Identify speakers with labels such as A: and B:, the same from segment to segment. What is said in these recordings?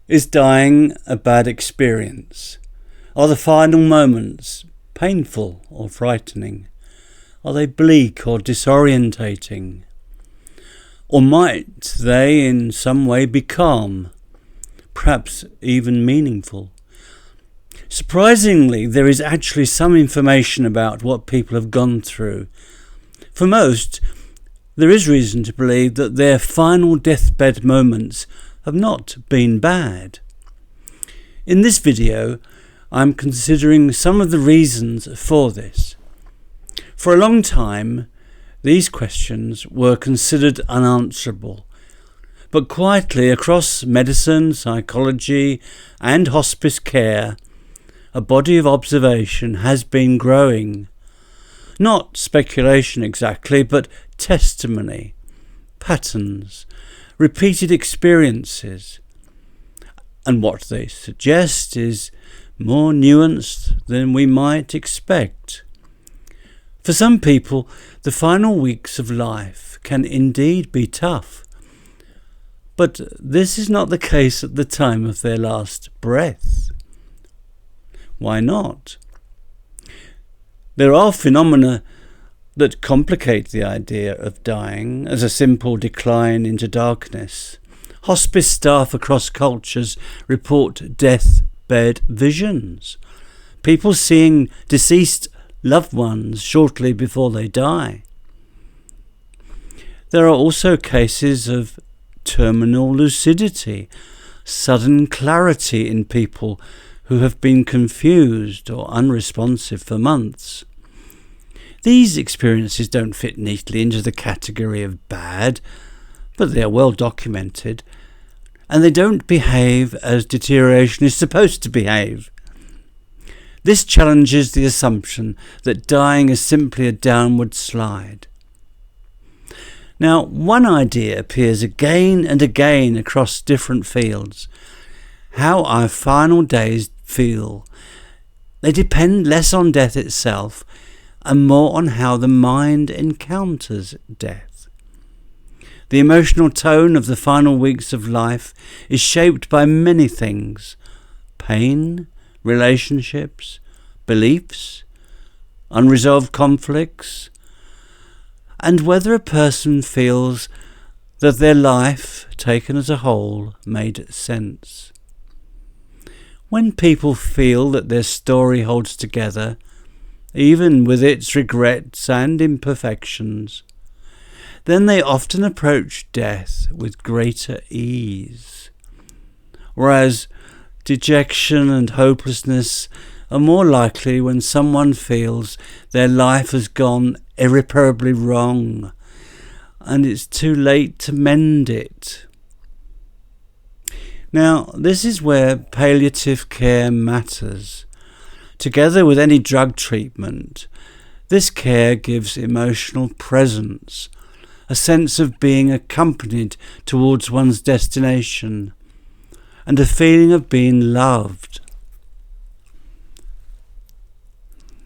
A: Is dying a bad experience? Are the final moments painful or frightening? Are they bleak or disorientating? Or might they in some way be calm, perhaps even meaningful? Surprisingly, there is actually some information about what people have gone through. For most, there is reason to believe that their final deathbed moments have not been bad. In this video, I'm considering some of the reasons for this. For a long time, these questions were considered unanswerable, but quietly across medicine, psychology, and hospice care, a body of observation has been growing. Not speculation exactly, but testimony, patterns, repeated experiences. And what they suggest is more nuanced than we might expect. For some people, the final weeks of life can indeed be tough. But this is not the case at the time of their last breath. Why not? There are phenomena that complicate the idea of dying as a simple decline into darkness. Hospice staff across cultures report deathbed visions, people seeing deceased loved ones shortly before they die. There are also cases of terminal lucidity, sudden clarity in people who have been confused or unresponsive for months. These experiences don't fit neatly into the category of bad, but they are well documented, and they don't behave as deterioration is supposed to behave. This challenges the assumption that dying is simply a downward slide. Now, one idea appears again and again across different fields: how our final days feel. They depend less on death itself and more on how the mind encounters death. The emotional tone of the final weeks of life is shaped by many things: pain, relationships, beliefs, unresolved conflicts, and whether a person feels that their life, taken as a whole, made sense. When people feel that their story holds together, even with its regrets and imperfections, then they often approach death with greater ease. Whereas dejection and hopelessness are more likely when someone feels their life has gone irreparably wrong and it's too late to mend it. Now, this is where palliative care matters. Together with any drug treatment, this care gives emotional presence, a sense of being accompanied towards one's destination, and a feeling of being loved.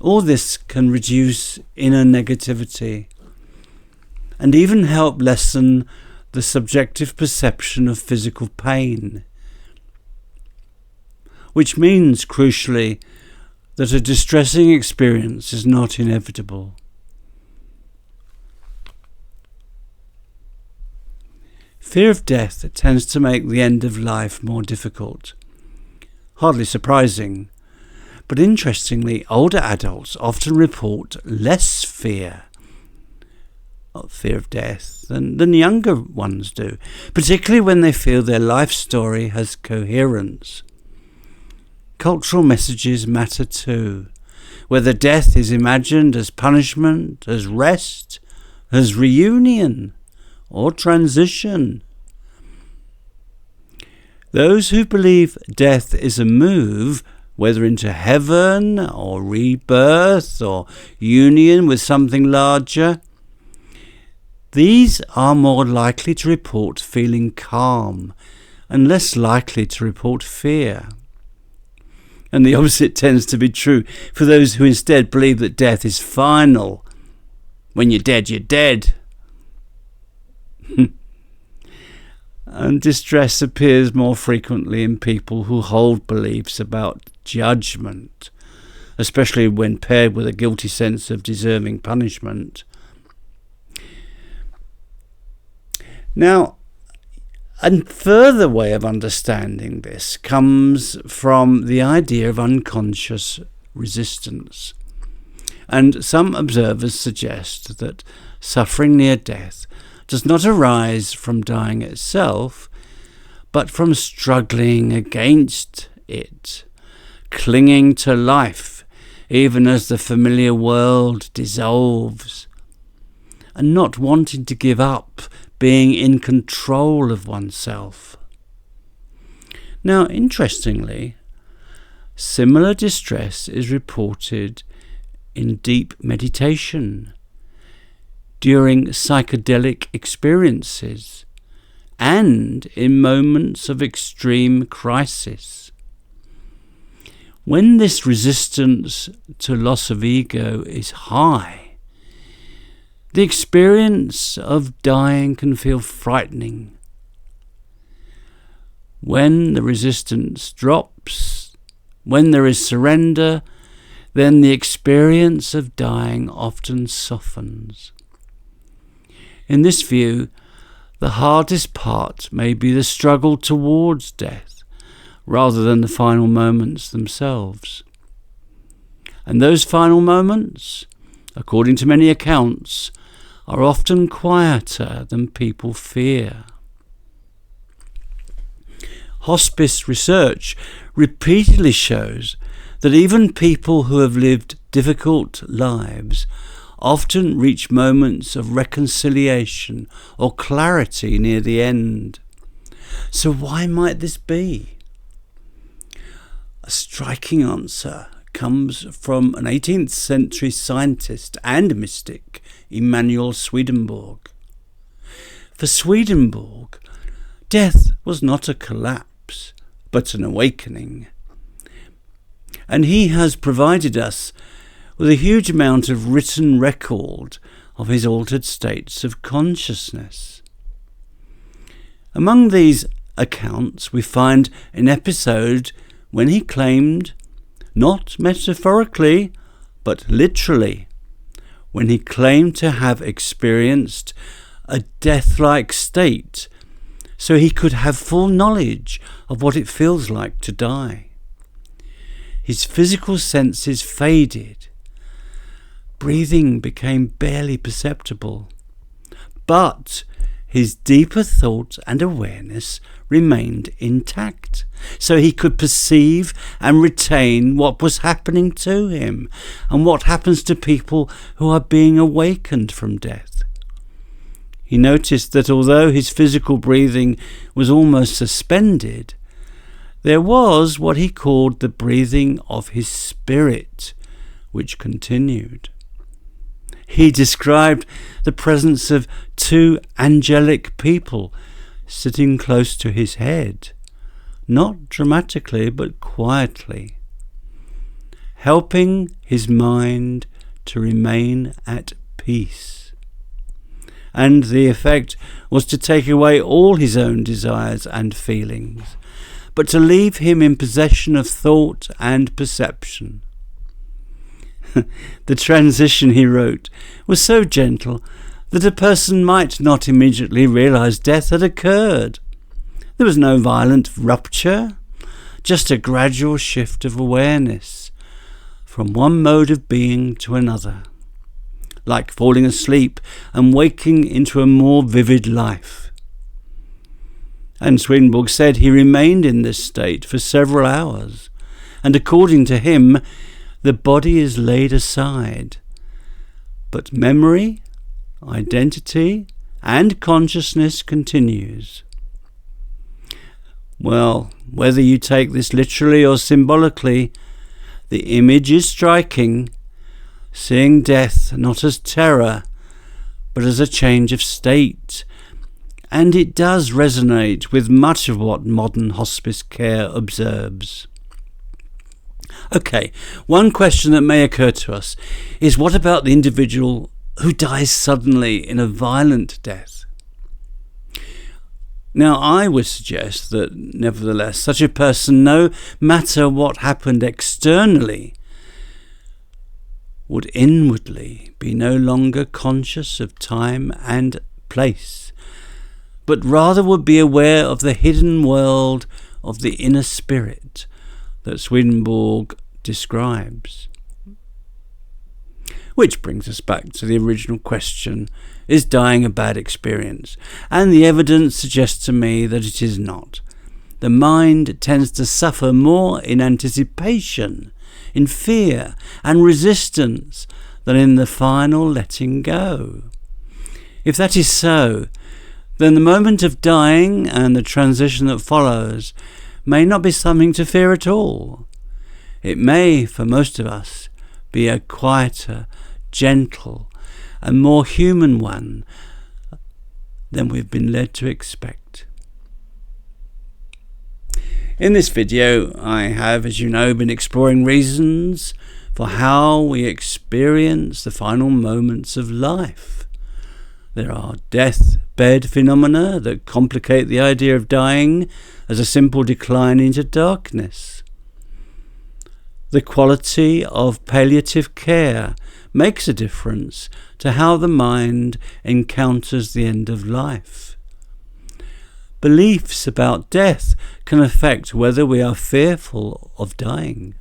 A: All this can reduce inner negativity and even help lessen the subjective perception of physical pain, which means, crucially, that a distressing experience is not inevitable. Fear of death tends to make the end of life more difficult. Hardly surprising, but interestingly, older adults often report less fear of death than younger ones do, particularly when they feel their life story has coherence. Cultural messages matter too, whether death is imagined as punishment, as rest, as reunion, or transition. Those who believe death is a move, whether into heaven or rebirth or union with something larger, these are more likely to report feeling calm and less likely to report fear. And the opposite tends to be true for those who instead believe that death is final. When you're dead, you're dead. And distress appears more frequently in people who hold beliefs about judgment, especially when paired with a guilty sense of deserving punishment. Now, a further way of understanding this comes from the idea of unconscious resistance. And some observers suggest that suffering near death does not arise from dying itself, but from struggling against it, clinging to life even as the familiar world dissolves, and not wanting to give up being in control of oneself. Now, interestingly, similar distress is reported in deep meditation, during psychedelic experiences, and in moments of extreme crisis. When this resistance to loss of ego is high, the experience of dying can feel frightening. When the resistance drops, when there is surrender, then the experience of dying often softens. In this view, the hardest part may be the struggle towards death, rather than the final moments themselves. And those final moments, according to many accounts, are often quieter than people fear. Hospice research repeatedly shows that even people who have lived difficult lives often reach moments of reconciliation or clarity near the end. So why might this be? A striking answer comes from an 18th century scientist and mystic, Emanuel Swedenborg. For Swedenborg, death was not a collapse, but an awakening. And he has provided us with a huge amount of written record of his altered states of consciousness. Among these accounts we find an episode when he claimed, not metaphorically, but literally, when he claimed to have experienced a death-like state, so he could have full knowledge of what it feels like to die. His physical senses faded. Breathing became barely perceptible, but his deeper thought and awareness remained intact, so he could perceive and retain what was happening to him and what happens to people who are being awakened from death. He noticed that although his physical breathing was almost suspended, there was what he called the breathing of his spirit, which continued. He described the presence of two angelic people sitting close to his head, not dramatically but quietly, helping his mind to remain at peace. And the effect was to take away all his own desires and feelings, but to leave him in possession of thought and perception. The transition, he wrote, was so gentle that a person might not immediately realize death had occurred. There was no violent rupture, just a gradual shift of awareness from one mode of being to another, like falling asleep and waking into a more vivid life. And Swedenborg said he remained in this state for several hours, and according to him, the body is laid aside, but memory, identity, and consciousness continues. Well, whether you take this literally or symbolically, the image is striking, seeing death not as terror, but as a change of state, and it does resonate with much of what modern hospice care observes. Okay, one question that may occur to us is, what about the individual who dies suddenly in a violent death? Now, I would suggest that, nevertheless, such a person, no matter what happened externally, would inwardly be no longer conscious of time and place, but rather would be aware of the hidden world of the inner spirit that Swedenborg describes. Which brings us back to the original question, is dying a bad experience? And the evidence suggests to me that it is not. The mind tends to suffer more in anticipation, in fear and resistance than in the final letting go. If that is so, then the moment of dying and the transition that follows may not be something to fear at all. It may, for most of us, be a quieter, gentle, and more human one than we've been led to expect. In this video, I have, as you know, been exploring reasons for how we experience the final moments of life. There are deathbed phenomena that complicate the idea of dying as a simple decline into darkness. The quality of palliative care makes a difference to how the mind encounters the end of life. Beliefs about death can affect whether we are fearful of dying.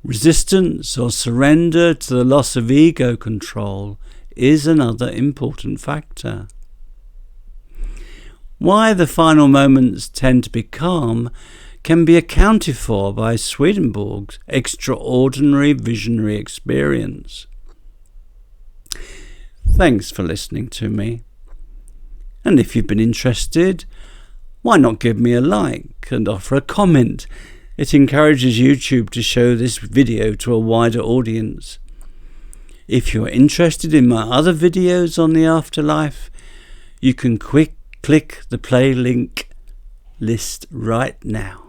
A: Resistance or surrender to the loss of ego control is another important factor. Why the final moments tend to be calm can be accounted for by Swedenborg's extraordinary visionary experience. Thanks for listening to me. And if you've been interested, why not give me a like and offer a comment? It encourages YouTube to show this video to a wider audience. If you're interested in my other videos on the afterlife, you can click the play link list right now.